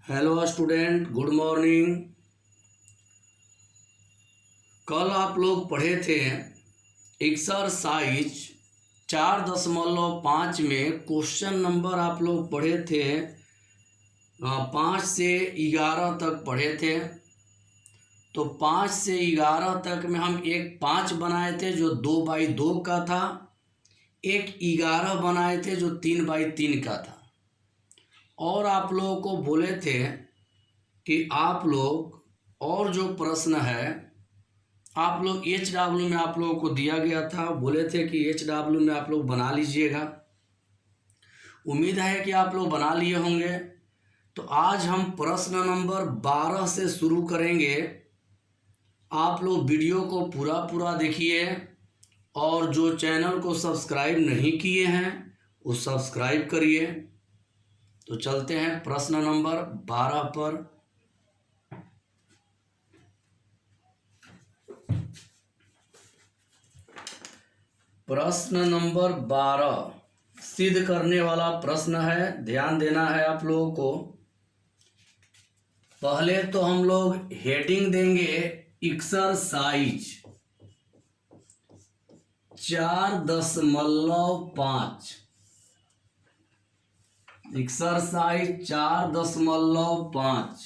Hello student, good morning. कल आप लोग पढ़े थे एक्सरसाइज 4.5 में क्वेश्चन नंबर आप लोग पढ़े थे 5 से 11 तक पढ़े थे। तो 5 से 11 तक में हम एक 5 बनाए थे जो 2x2 का था, एक 11 बनाए थे जो 3x3 का था। और आप लोगों को बोले थे कि आप लोग और जो प्रश्न है आप लोग HW में आप लोगों को दिया गया था, बोले थे कि HW में आप लोग बना लीजिएगा। उम्मीद है कि आप लोग बना लिए होंगे। तो आज हम प्रश्न नंबर 12 से शुरू करेंगे। आप लोग वीडियो को पूरा देखिए और जो चैनल को सब्सक्राइब नहीं किए हैं वो सब्सक्राइब करिए। तो चलते हैं प्रश्न नंबर 12 पर। प्रश्न नंबर 12 सिद्ध करने वाला प्रश्न है, ध्यान देना है आप लोगों को। पहले तो हम लोग हेडिंग देंगे एक्सरसाइज 4.5। एक्सरसाइज 4.5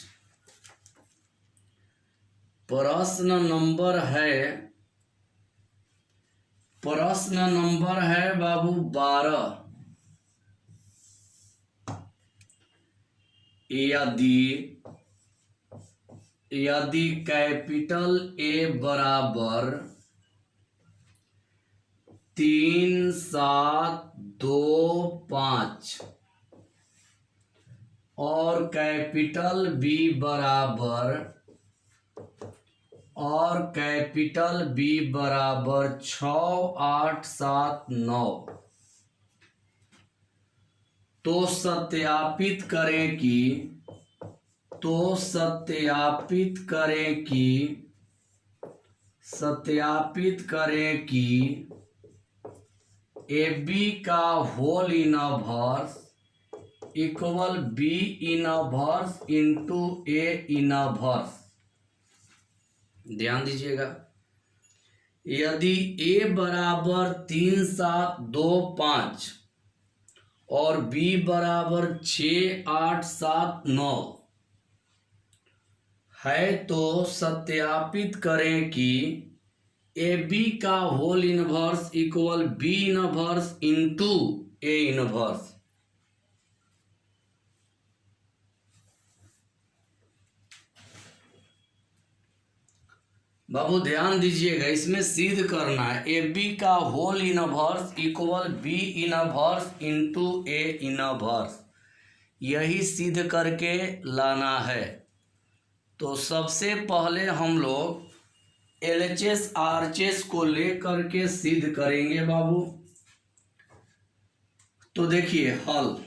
प्रश्न नंबर है बाबू 12। यदि कैपिटल A बराबर 3725 और कैपिटल B बराबर 6879 तो सत्यापित करें कि AB का whole inverse equal B inverse into A inverse. ध्यान दीजिएगा, यदि A बराबर 3725 और B बराबर 6879 है तो सत्यापित करें कि AB का whole inverse equal B inverse into A inverse. बाबू ध्यान दीजिएगा, इसमें सिद्ध करना है AB का whole inverse equal B inverse into A inverse, यही सिद्ध करके लाना है। तो सबसे पहले हम लोग LHS RHS को लेकर के सिद्ध करेंगे बाबू। तो देखिए हल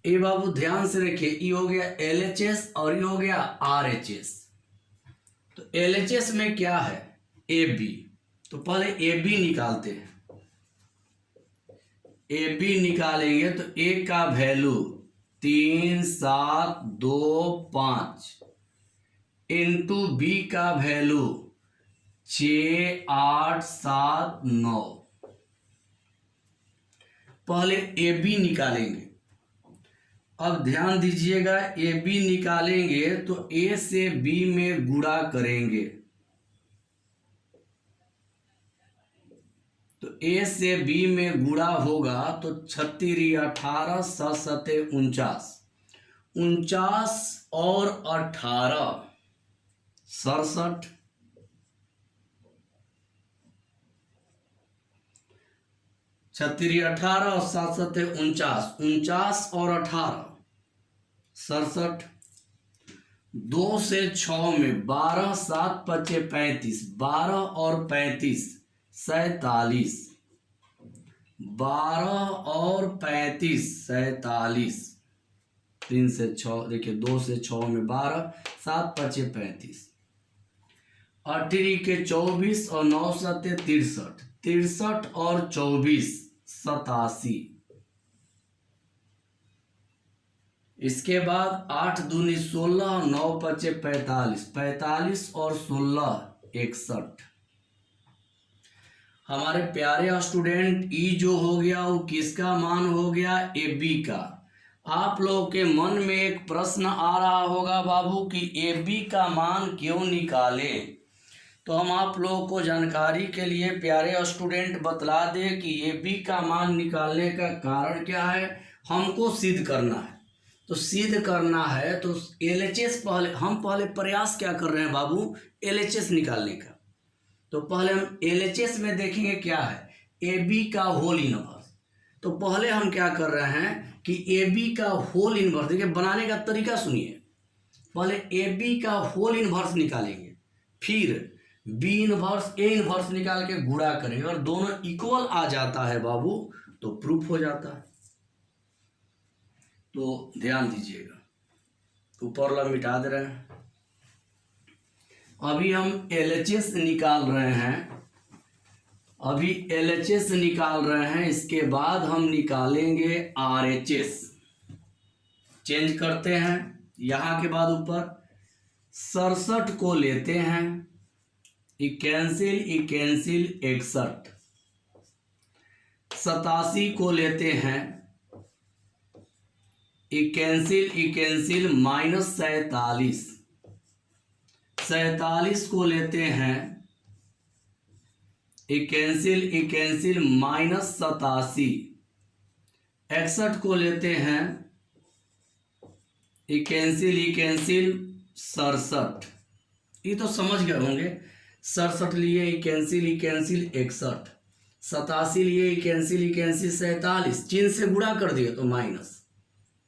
ये बाबू ध्यान से देखिए, ये हो गया LHS और ये हो गया RHS। तो LHS में क्या है AB, तो पहले AB निकालते हैं। AB निकालेंगे तो A का वैल्यू 3725 इंटू B का वैल्यू 6879। पहले AB निकालेंगे। अब ध्यान दीजिएगा, AB निकालेंगे तो A से B में गुणा करेंगे। तो A से B में गुणा होगा तो 36 18 7 49, 49 और 18 67, 36 18 और 7 49, 49 और 18 67। 2 से 6 में 12 7 5 35, 12 और 35 47, 12 और 35 47। 3 से 6 देखिए, 2 से 6 में 12, 7 5 35, 8 के 24 और 9 7 63, 63 और 24 87। इसके बाद 8 दूनी 16, 9 पचे 45, 45 और 16 61। हमारे प्यारे स्टूडेंट, ई जो हो गया वो किसका मान हो गया? ए बी का। आप लोगों के मन में एक प्रश्न आ रहा होगा बाबू कि ए बी का मान क्यों निकाले। तो हम आप लोगों को जानकारी के लिए प्यारे स्टूडेंट बतला दें कि ए बी का मान निकालने का कारण क्या है। हमको सिद्ध करना है, तो सिद्ध करना है तो एलएचएस हम पहले प्रयास क्या कर रहे हैं बाबू? एलएचएस निकालने का। तो पहले हम एलएचएस में देखेंगे क्या है, ए बी का होल इनवर्स। तो पहले हम क्या कर रहे हैं कि ए बी का होल इनवर्स, देखिए बनाने का तरीका सुनिए। पहले ए बी का होल इनवर्स निकालेंगे, फिर बी इनवर्स ए इनवर्स निकाल के गुणा करेंगे, और दोनों इक्वल आ जाता है बाबू तो प्रूफ हो जाता है। तो ध्यान दीजिएगा, ऊपर वाला मिटा दे रहे हैं। अभी हम एलएचएस निकाल रहे हैं, अभी एलएचएस निकाल रहे हैं, इसके बाद हम निकालेंगे आरएचएस। चेंज करते हैं, यहाँ के बाद ऊपर 67 को लेते हैं, इक्यानसिल 61, 87 को लेते हैं, इक्यानसिल -47, 47 को लेते हैं, इक्यानसिल -87, 61 को लेते हैं, इक्यानसिल 67। ये तो समझ गए होंगे। 67 लिए इक्यानसिल 61, 87 लिए इक्यानसिल 47, चिन्ह से गुणा कर दिए तो माइनस।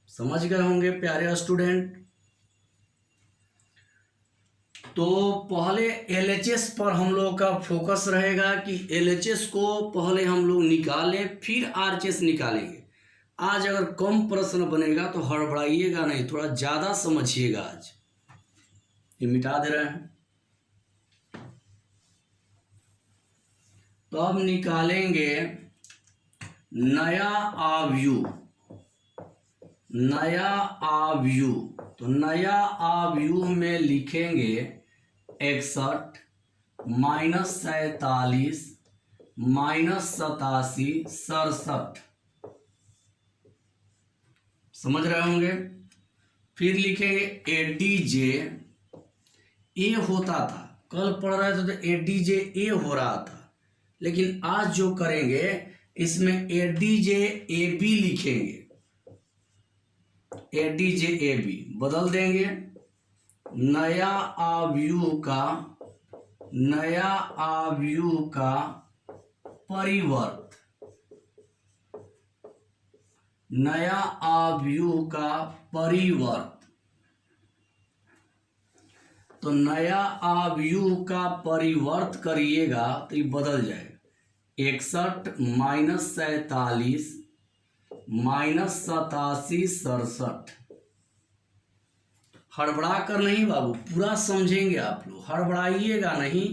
समझ गए होंगे प्यारे स्टूडेंट। तो पहले एलएचएस पर हम लोग का फोकस रहेगा कि एलएचएस को पहले हम लोग निकालें, फिर आरएचएस निकालेंगे। आज अगर कम प्रश्न बनेगा तो हड़बड़ाइएगा नहीं, थोड़ा ज़्यादा समझिएगा। आज ये मिटा दे रहे हैं। तो अब निकालेंगे नया आव्यूह, नया आव्यूह। तो नया आव्यूह में लिखेंगे 61 -47 -87 67। समझ रहे होंगे। फिर लिखेंगे एडीजे। ए होता था, कल पढ़ रहे थे तो एडीजे ए हो रहा था, लेकिन आज जो करेंगे इसमें एडीजे ए बी लिखेंगे, एडीजे ए बी बदल देंगे। नया आव्यूह का, नया आव्यूह का परिवर्त, नया आव्यूह का परिवर्त। तो नया आव्यूह का परिवर्त करिएगा तो ये बदल जाएगा। 61 -47 -87 67। हड़बड़ा कर नहीं बाबू, पूरा समझेंगे आप लोग, हड़बड़ाइएगा नहीं,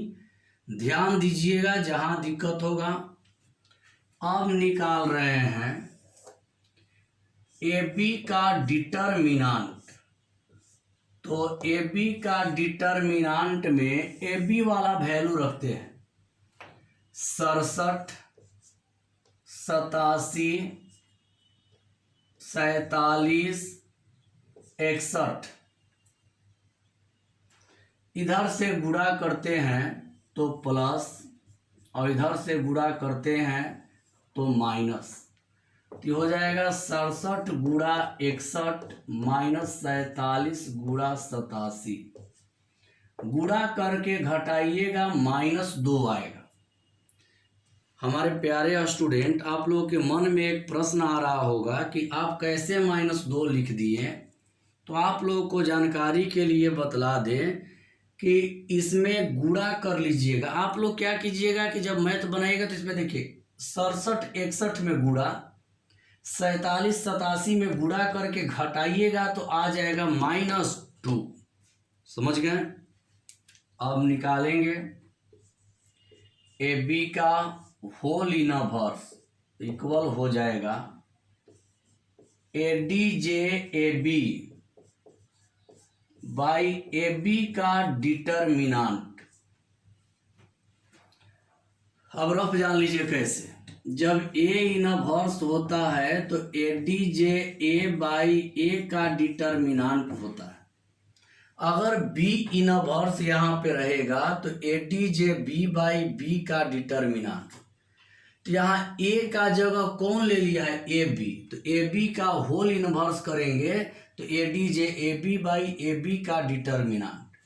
ध्यान दीजिएगा जहां दिक्कत होगा। अब निकाल रहे हैं ए बी का डिटरमिनेंट। तो ए बी का डिटरमिनेंट में ए बी वाला वैल्यू रखते हैं 67 87 47 61। इधर से गुणा करते हैं तो प्लस, और इधर से गुणा करते हैं तो माइनस। तो हो जाएगा 67 गुणा 61 -47 गुणा 87। गुणा करके घटाइएगा -2 आएगा। हमारे प्यारे स्टूडेंट, आप लोगों के मन में एक प्रश्न आ रहा होगा कि आप कैसे -2 लिख दिए। तो आप लोगों को जानकारी के लिए बतला दें कि इसमें गुणा कर लीजिएगा। आप लोग क्या कीजिएगा कि जब मैथ बनाइएगा तो इसमें देखिए 67 61 में गुणा, 47 87 में गुणा करके घटाइएगा तो आ जाएगा -2। समझ गए। अब निकालेंगे ए बी का होल इनवर्स, इक्वल हो जाएगा A D J A B by A B का डिटर्मिनांट। अब रफ जान लीजिए कैसे। जब ए इनवर्स होता है तो A D J A by ए का डिटर्मिनांट होता है। अगर बी इनवर्स यहाँ पे रहेगा तो A D J B by B का डिटर्मिनांट। तो यहाँ ए का जगह कौन ले लिया है, ए बी, तो ए बी का होल इनवर्स करेंगे तो A D J A B by A B का determinant.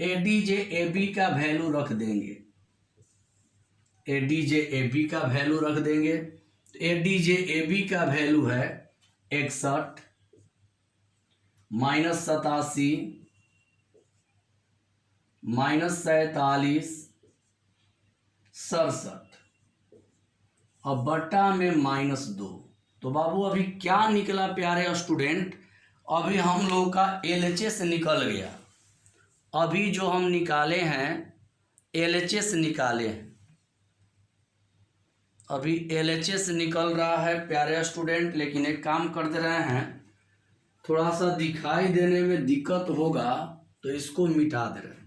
A D J A B का वैल्यू रख देंगे, A D J A B का वैल्यू रख देंगे। तो A D J A B का वैल्यू है 61 माइनस 87 माइनस 47 67 और बटा में -2। तो बाबू अभी क्या निकला प्यारे स्टूडेंट, अभी हम लोग का LHS निकल गया। अभी जो हम निकाले हैं LHS निकाले हैं, अभी LHS निकल रहा है प्यारे स्टूडेंट। लेकिन एक काम कर दे रहे हैं, थोड़ा सा दिखाई देने में दिक्कत होगा तो इसको मिटा दे रहे हैं,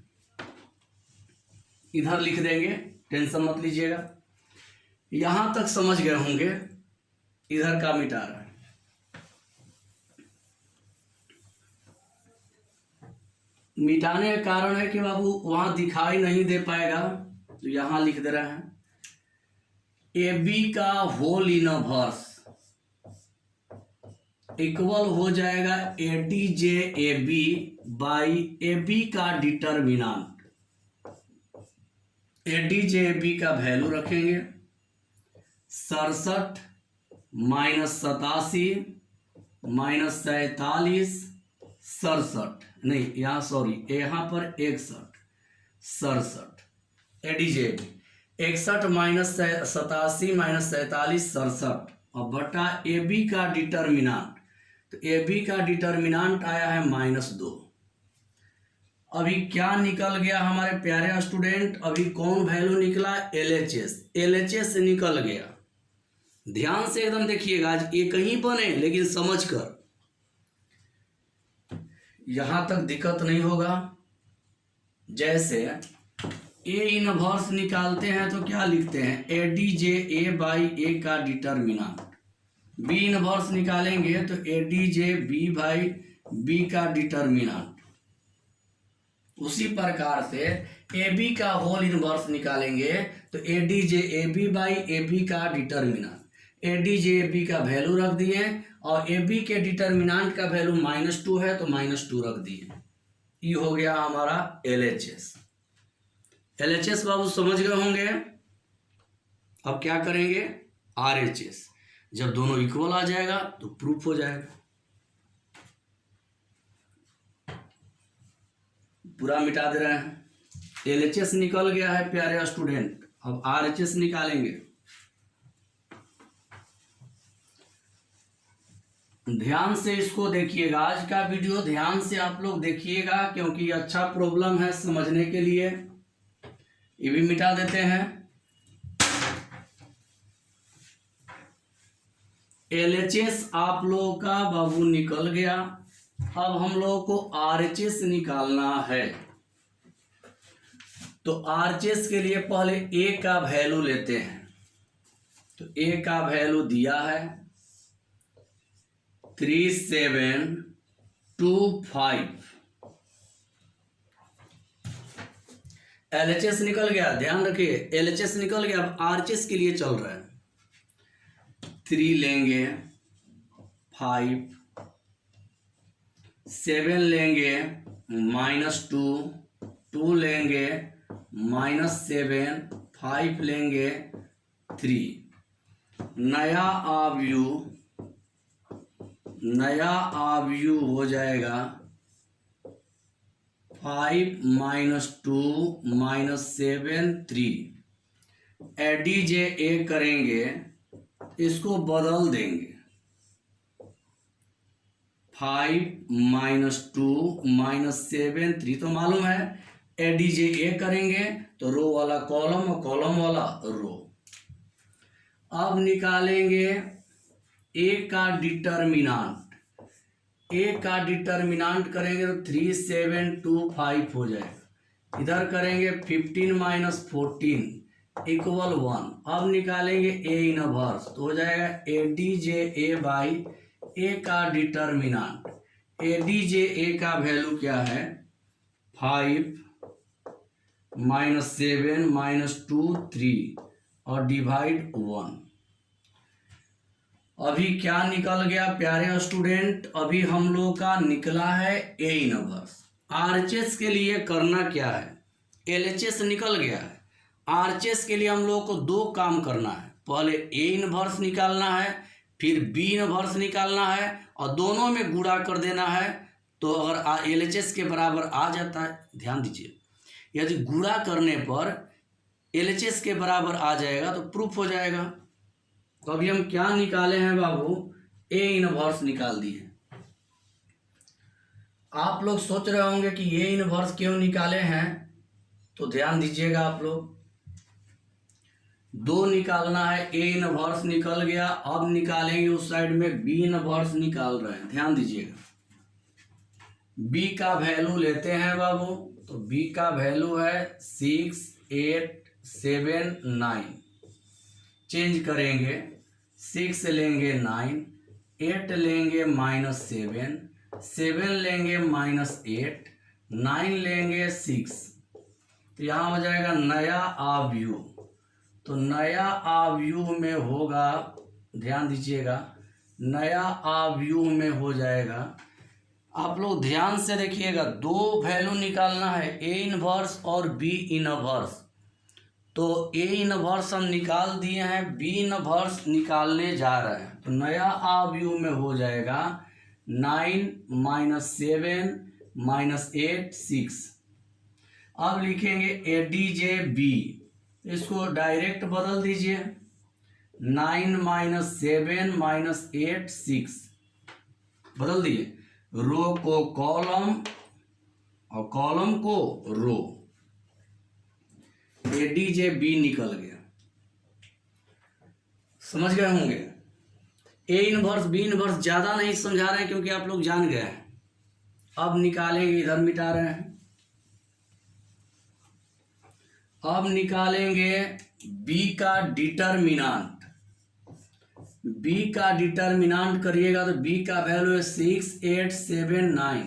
इधर लिख देंगे, टेंशन मत लीजिएगा। यहां तक समझ गए होंगे, इधर का मिटा रहा है। मिटाने का कारण है कि बाबू वहां दिखाई नहीं दे पाएगा, तो यहां लिख दे रहे हैं ए बी का होल इनवर्स इक्वल हो जाएगा A D J A B by A B का determinant. A D J A B का वैल्यू रखेंगे 67 माइनस 87 माइनस 47 67 नहीं, यहाँ सॉरी, यहाँ पर 61 67 ए डी जे 61 माइनस 87 माइनस 47 67 और बटा ए बी का डिटर्मिनांट। तो ए बी का डिटर्मिनांट आया है -2। अभी क्या निकल गया हमारे प्यारे स्टूडेंट, अभी कौन वैल्यू निकला, LHS। LHS निकल गया। ध्यान से एकदम देखिएगा, आज एक ही बने लेकिन समझ कर, यहां तक दिक्कत नहीं होगा। जैसे ए इनवर्स निकालते हैं तो क्या लिखते हैं, ए डी जे ए बाई ए का डिटर्मिनांट। बी इनवर्स निकालेंगे तो A D J B by B का डिटर्मिनांट। उसी प्रकार से ए बी का होल इनवर्स निकालेंगे तो A D J A B by A B का determinant. A D J A B का वैल्यू रख दिए और ए बी के डिटर्मिनांट का वैल्यू -2 है तो -2 रख दिए। ये हो गया हमारा LHS। LHS बाबू समझ गए होंगे। अब क्या करेंगे, RHS। जब दोनों इक्वल आ जाएगा तो प्रूफ हो जाएगा। पूरा मिटा दे रहे हैं। LHS निकल गया है प्यारे स्टूडेंट। अब RHS निकालेंगे। ध्यान से इसको देखिएगा, आज का वीडियो ध्यान से आप लोग देखिएगा, क्योंकि अच्छा प्रॉब्लम है समझने के लिए। ये भी मिटा देते हैं। LHS आप लोगों का बाबू निकल गया। अब हम लोगों को RHS निकालना है। तो RHS के लिए पहले A का वैल्यू लेते हैं। तो A का वैल्यू दिया है 3725। LHS निकल गया, ध्यान रखिए LHS निकल गया। अब RHS के लिए चल रहा है। 3 लेंगे 5, 7 लेंगे -2, 2 लेंगे -7, 5 लेंगे 3। नया आव्यू हो जाएगा 5 -2 -7 3। एडीजे ए करेंगे, इसको बदल देंगे 5 -2 -7 3। तो मालूम है एडीजे ए करेंगे तो रो वाला कॉलम और कॉलम वाला रो। अब निकालेंगे ए का डिटर्मिनांट करेंगे तो 3725 हो जाएगा। इधर करेंगे 15 माइनस 14 इक्वल 1। अब निकालेंगे ए इनवर्स तो हो जाएगा A D J A by ए का डिटर्मिनांट। ए डी जे ए का वैल्यू क्या है 5 माइनस 7 माइनस 2 3 और डिवाइड 1। अभी क्या निकल गया प्यारे स्टूडेंट, अभी हम लोग का निकला है ए इनवर्स। आरएचएस के लिए करना क्या है, एलएचएस निकल गया है, आरएचएस के लिए हम लोग को दो काम करना है। पहले ए इनवर्स निकालना है, फिर बी इनवर्स निकालना है और दोनों में गुणा कर देना है। तो अगर एलएचएस के बराबर आ जाता है, ध्यान दीजिए, यदि गुणा करने पर एलएचएस के बराबर आ जाएगा तो प्रूफ हो जाएगा। तो अभी हम क्या निकाले हैं बाबू, ए इनवर्स निकाल दिए। आप लोग सोच रहे होंगे कि ए इनवर्स क्यों निकाले हैं, तो ध्यान दीजिएगा आप लोग, दो निकालना है, ए इनवर्स निकल गया। अब निकालेंगे उस साइड में बी इनवर्स निकाल रहे हैं, ध्यान दीजिएगा। बी का वैल्यू लेते हैं बाबू, तो बी का वैल्यू है 6 8 7 9। चेंज करेंगे, 6 लेंगे 9, 8 लेंगे -7, 7 लेंगे -8, 9 लेंगे 6। तो यहाँ हो जाएगा नया अवयव। तो नया अवयव में होगा, ध्यान दीजिएगा, नया अवयव में हो जाएगा। आप लोग ध्यान से देखिएगा, दो वैल्यू निकालना है, ए इनवर्स और बी इनवर्स। तो ए इनवर्स हम निकाल दिए हैं, बी इनवर्स निकालने जा रहे हैं। तो नया अवयव में हो जाएगा 9 माइनस 7 माइनस 8 6। अब लिखेंगे ए डी जे बी, इसको डायरेक्ट बदल दीजिए, 9 माइनस 7 माइनस 8 6 बदल दिए, रो को कॉलम और कॉलम को रो, ए डी जे बी निकल गया। समझ गए होंगे। ए इनवर्स बी इनवर्स ज्यादा नहीं समझा रहे हैं क्योंकि आप लोग जान गए हैं। अब निकालेंगे, इधर मिटा रहे हैं। अब निकालेंगे बी का डिटर्मिनांट। बी का डिटर्मिनांट करिएगा तो बी का वैल्यू है 6 8 7 9।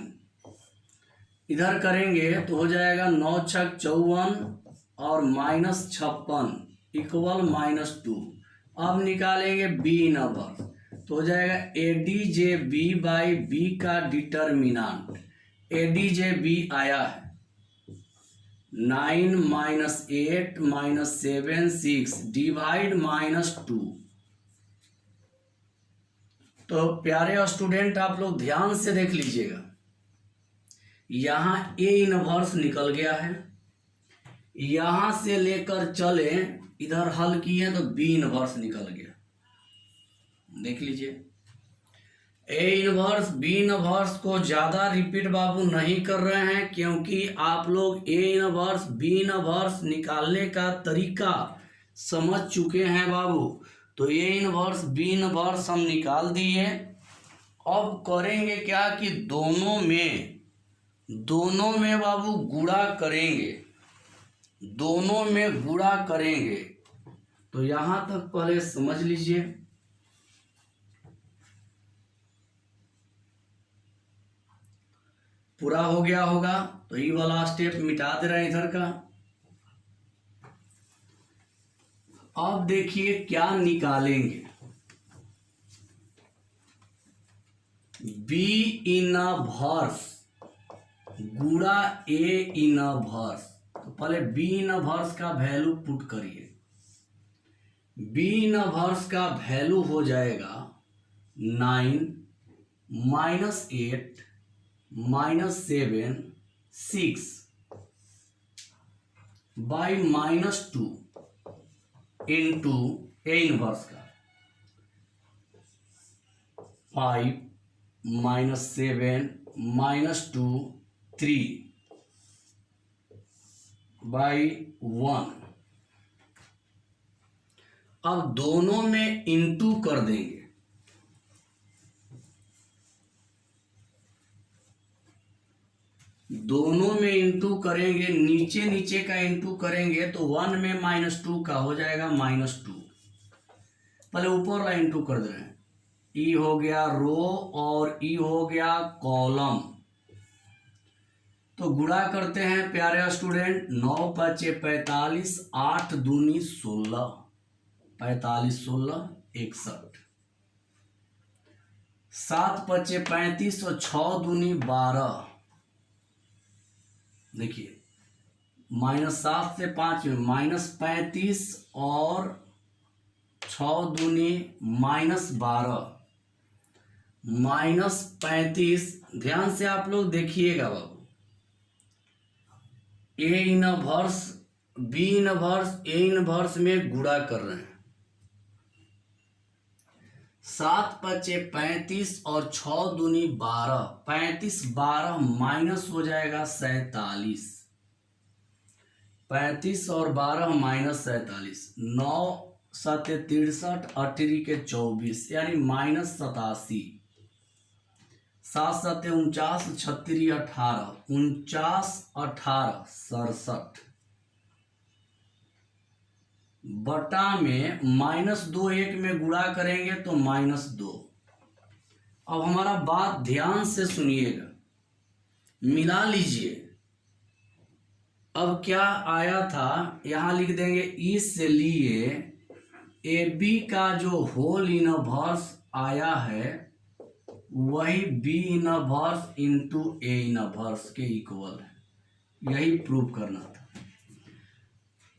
इधर करेंगे तो हो जाएगा 9 छक 54 और -56 इक्वल -2। अब निकालेंगे बी इनवर्स तो हो जाएगा A D J B by B का determinant. A D J B आया है 9 माइनस 8 माइनस 7 6 डिवाइड -2। तो प्यारे स्टूडेंट आप लोग ध्यान से देख लीजिएगा, यहां ए इनवर्स निकल गया है, यहां से लेकर चले इधर हल किए तो बी इनवर्स निकल गया। देख लीजिए, ए इनवर्स बी इनवर्स को ज़्यादा रिपीट बाबू नहीं कर रहे हैं क्योंकि आप लोग ए इनवर्स बी इनवर्स निकालने का तरीका समझ चुके हैं बाबू। तो ए इनवर्स बी इनवर्स हम निकाल दिए। अब करेंगे क्या कि दोनों में बाबू गुणा करेंगे, दोनों में गुणा करेंगे। तो यहां तक पहले समझ लीजिए। पूरा हो गया होगा तो ये वाला स्टेप मिटा दे रहे हैं इधर का। अब देखिए क्या निकालेंगे, बी इनवर्स गुणा ए इनवर्स। तो पहले बी इनवर्स का वैल्यू पुट करिए। बी इनवर्स का वैल्यू हो जाएगा 9 minus 8 -7 6 by -2 into A inverse का 5 -7 -2 3 बाई 1। अब दोनों में इंटू कर देंगे, करेंगे, नीचे नीचे का इंटू करेंगे तो 1 में -2 का हो जाएगा -2। पहले ऊपर वाला इंटू कर दे रहे हैं। ई हो गया रो और ई हो गया कॉलम। तो गुणा करते हैं प्यारे स्टूडेंट। 9 × 45, 8 दूनी 16, 45 16 61। 7 × 35 और 6 दूनी 12। देखिए -7 से 5 में -35 और 6 दूनी -12, -35। ध्यान से आप लोग देखिएगा बाबू, A inverse B inverse A inverse में गुणा कर रहे हैं। 7 × 35 और 6 दूनी 12, 35 12 माइनस हो जाएगा 47। 35 और 12 -47, 9 7 63, 18 के 24 यानी -87। 7 7 49, 36 18, 49 18 67 बटा में -2 1 में गुणा करेंगे तो -2। अब हमारा बात ध्यान से सुनिएगा, मिला लीजिए। अब क्या आया था यहां लिख देंगे, इसलिए ए बी का जो होल इनवर्स आया है वही B inverse into A inverse के इक्वल है। यही प्रूव करना था।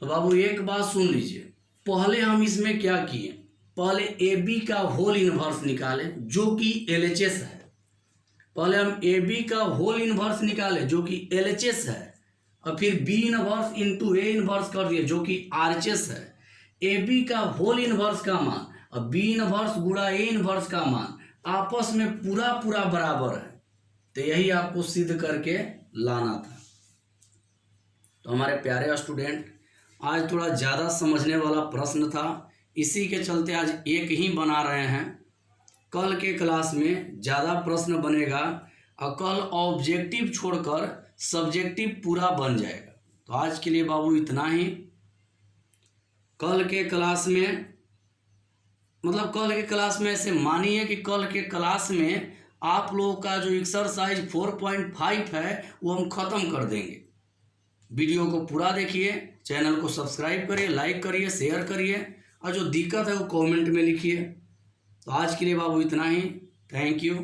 तो बाबू एक बात सुन लीजिए, पहले हम इसमें क्या किए, पहले ए बी का होल इनवर्स निकाले जो कि LHS है। पहले हम ए बी का होल इनवर्स निकाले जो कि LHS है, और फिर B inverse into A inverse कर दिए जो कि RHS है। ए बी का होल इनवर्स का मान और बी इनवर्स गुणा ए इनवर्स का मान आपस में पूरा पूरा बराबर है। तो यही आपको सिद्ध करके लाना था। तो हमारे प्यारे स्टूडेंट, आज थोड़ा ज़्यादा समझने वाला प्रश्न था, इसी के चलते आज एक ही बना रहे हैं। कल के क्लास में ज़्यादा प्रश्न बनेगा और कल ऑब्जेक्टिव छोड़कर सब्जेक्टिव पूरा बन जाएगा। तो आज के लिए बाबू इतना ही। कल के क्लास में कल के क्लास में ऐसे मानिए कि कल के क्लास में आप लोगों का जो एक्सरसाइज 4.5 है वो हम ख़त्म कर देंगे। वीडियो को पूरा देखिए, चैनल को सब्सक्राइब करिए, लाइक करिए, शेयर करिए, और जो दिक्कत है वो कमेंट में लिखिए। तो आज के लिए बाबू इतना ही। Thank you.